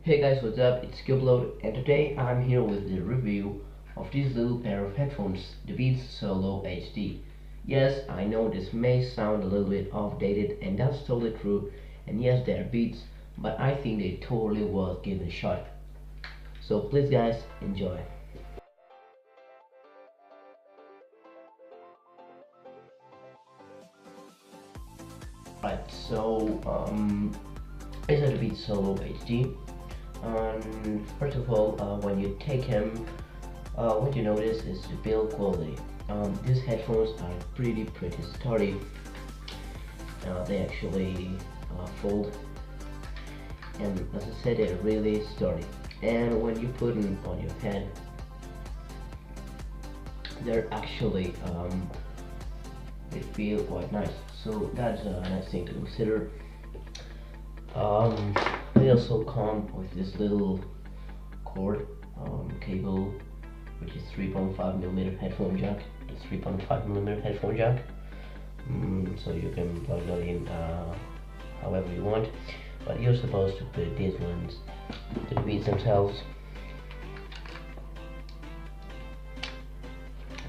Hey guys, what's up? It's Cubeload, and today I'm here with the review of this little pair of headphones, the Beats Solo HD. Yes, I know this may sound a little bit outdated, and that's totally true. And yes, they're Beats, but I think they totally worth giving a shot. So please, guys, enjoy. Right, so these are the Beats Solo HD. First of all, when you take him, what you notice is the build quality. These headphones are pretty sturdy. They actually fold, and as I said, they're really sturdy. And when you put them on your head, they're actually they feel quite nice. So that's a nice thing to consider. They also come with this little cord cable, which is 3.5mm headphone jack. It's 3.5mm headphone jack, so you can plug that in however you want. But you're supposed to put these ones to the beats themselves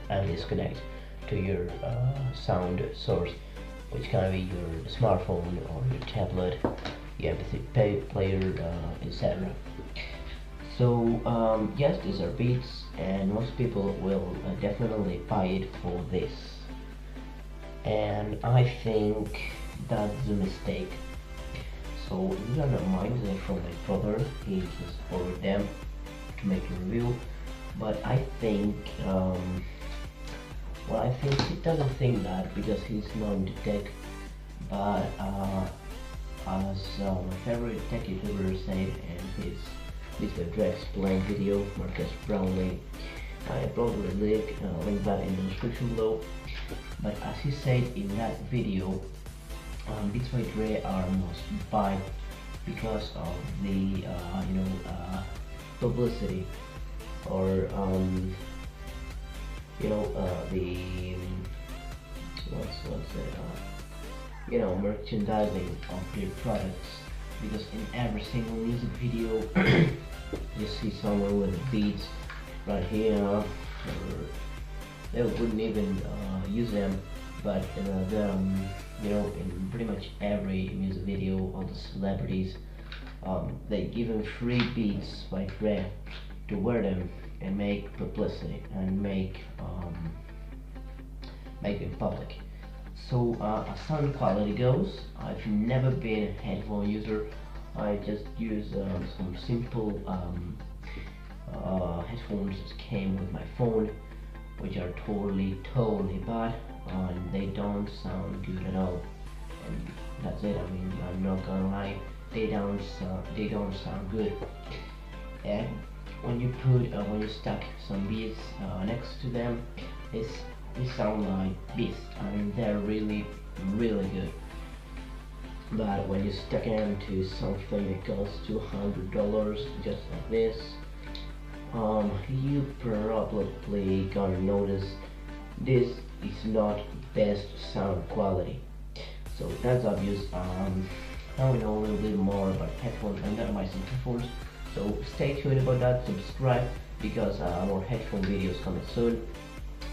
and disconnect to your sound source, which can be your smartphone or your tablet, your MP3 player, etc. So yes, these are Beats, and most people will definitely buy it for this. And I think that's a mistake. So these are not mine, they're from my brother. He just borrowed them to make a review. But I think, well, I think he doesn't think that because he's not into tech. But as my favorite tech YouTuber said in his Mr. Drex Explain video, Marcus Brownlee, I probably link that in the description below. But as he said in that video, Beats by Dre are most buy because of the publicity, or the merchandising of their products. Because in every single music video you see someone with Beats right here, or they wouldn't even use them, but in pretty much every music video, all the celebrities, they give them free Beats by Dre to wear them and make publicity and make it public. So as sound quality goes, I've never been a headphone user. I just use some simple headphones that came with my phone, which are totally bad, and they don't sound good at all. And that's it. I mean, I'm not gonna lie, they don't sound good. And when you stack some beats next to them, they sound like beats. I mean, they're really good. But when you stack them to something that costs $200 just like this, you probably gonna notice this is not best sound quality. So that's obvious. Now we know a little bit more about headphones. I'm gonna buy some headphones, so stay tuned about that. Subscribe, because more headphone videos coming soon.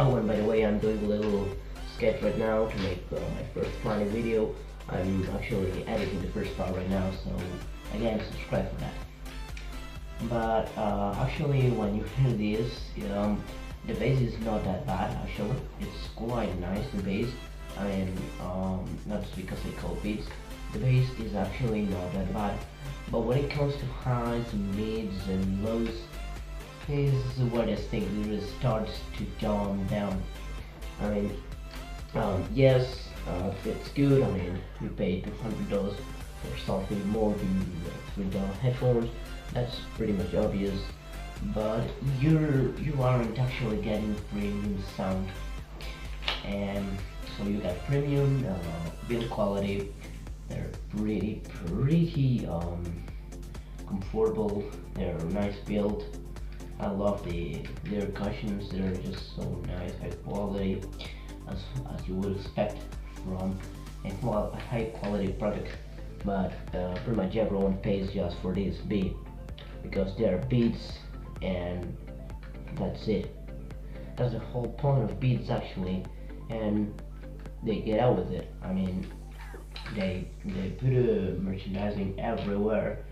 Oh, and by the way, I'm doing a little sketch right now to make my first planning video. I'm actually editing the first part right now, so again, subscribe for that. But actually, when you hear this, the bass is not that bad. Actually, it's quite nice, the bass. I mean, not just because they call Beats. The bass is actually not that bad. But when it comes to highs, mids, and lows, is where this thing really starts to calm down. I mean, yes, it's good. I mean, we paid $200 for something more than $3 headphones. That's pretty much obvious. But you aren't actually getting premium sound, and so you got premium build quality. They're pretty comfortable. They're nice build. I love their cushions. They're just so nice, high quality, as you would expect from a high quality product. But pretty much everyone pays just for this beat. because they are beats, and that's it. That's the whole point of beats actually, and they get out with it. I mean, they put merchandising everywhere,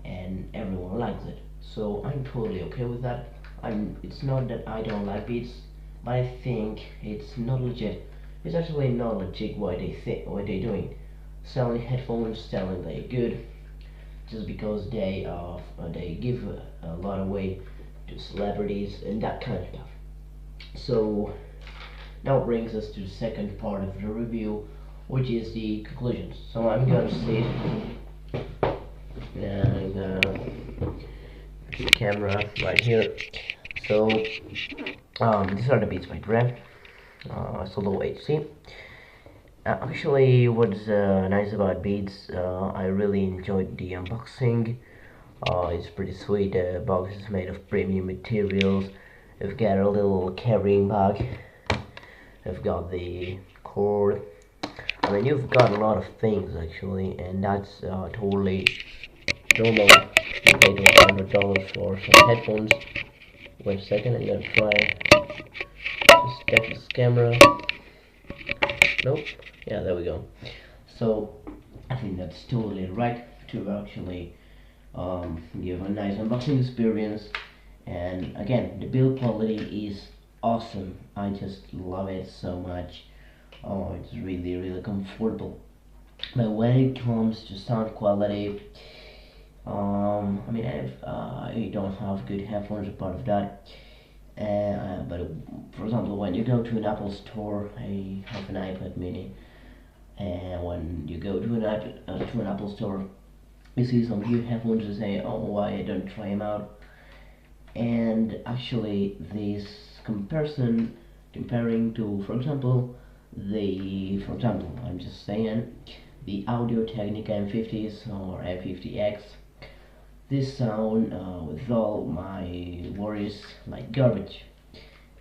and everyone likes it. So I'm totally okay with that. It's not that I don't like beats, but I think it's not legit. It's actually not legit what they're doing. Selling headphones, selling they're good, just because they give a lot away to celebrities and that kind of stuff. So now brings us to the second part of the review, which is the conclusions. So I'm gonna sit and the camera right here. So these are the Beats by Dre, Solo HC. Actually, what's nice about Beats, I really enjoyed the unboxing. It's pretty sweet. The box is made of premium materials. We've got a little carrying bag. We've got the cord. I mean, you've got a lot of things actually, and that's totally normal. You pay $100 for some headphones. Wait a second, I'm gonna try to get this camera. Nope. Yeah, there we go. So I think that's totally right to actually give a nice unboxing experience. And again, the build quality is awesome. I just love it so much. Oh, it's really comfortable. But when it comes to sound quality, I mean, I don't have good headphones as part of that. But for example, when you go to an Apple store, I have an iPad Mini, and when you go to an Apple store, you see some good headphones and say, "Oh, why I don't try them out?" And actually, this comparison, comparing to, for example, I'm just saying, the Audio Technica M50s or M50X. This sound, with all my worries, like garbage,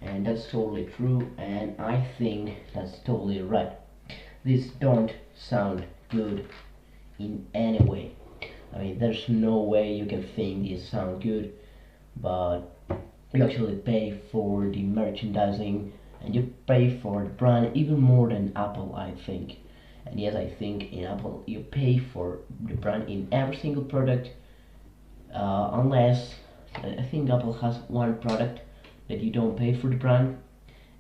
and that's totally true, and I think that's totally right. These don't sound good in any way. I mean, there's no way you can think these sound good, but you actually pay for the merchandising and you pay for the brand even more than Apple, I think. And yes, I think in Apple you pay for the brand in every single product, unless I think Apple has one product that you don't pay for the brand,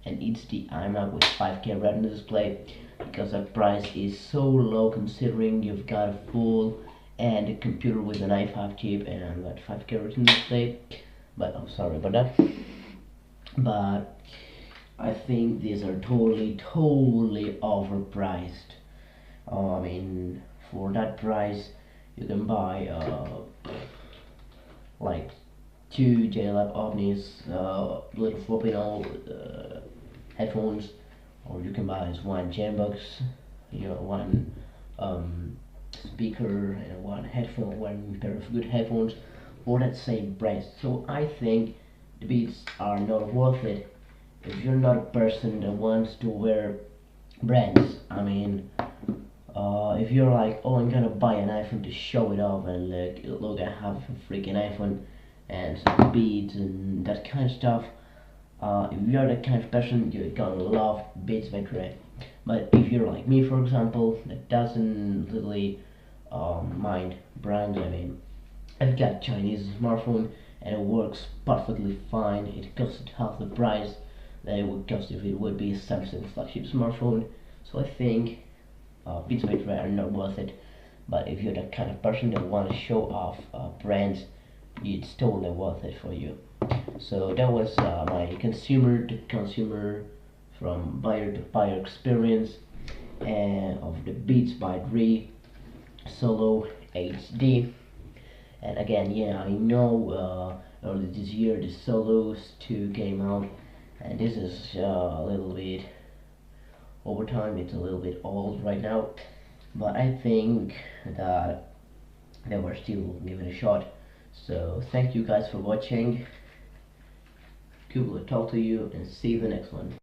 and it's the iMac with 5K Retina display, because that price is so low considering you've got a full and a computer with an i5 chip and that 5K Retina display. But I'm sorry about that. But I think these are totally overpriced. I mean, for that price, you can buy like two JLab Omnis, little floppy headphones, or you can buy this one Jambox, one speaker and one pair of good headphones for that same price. So I think the Beats are not worth it if you're not a person that wants to wear brands. I mean, if you're like, oh, I'm gonna buy an iPhone to show it off and look, I have a freaking iPhone and some Beats and that kind of stuff. If you're that kind of person, you're gonna love Beats by Dre. But if you're like me, for example, that doesn't really mind brands, I mean, I've got a Chinese smartphone and it works perfectly fine. It costs half the price that it would cost if it would be a Samsung flagship smartphone. So I think Beats by Dre are not worth it. But if you're that kind of person that want to show off brands, it's totally worth it for you. So that was my consumer to consumer, from buyer to buyer experience of the Beats by Dre Solo HD. And again, yeah, I know early this year the Solos 2 came out, and this is a little bit over time, it's a little bit old right now, but I think that they were still giving a shot. So thank you guys for watching. Cool to talk to you, and see you the next one.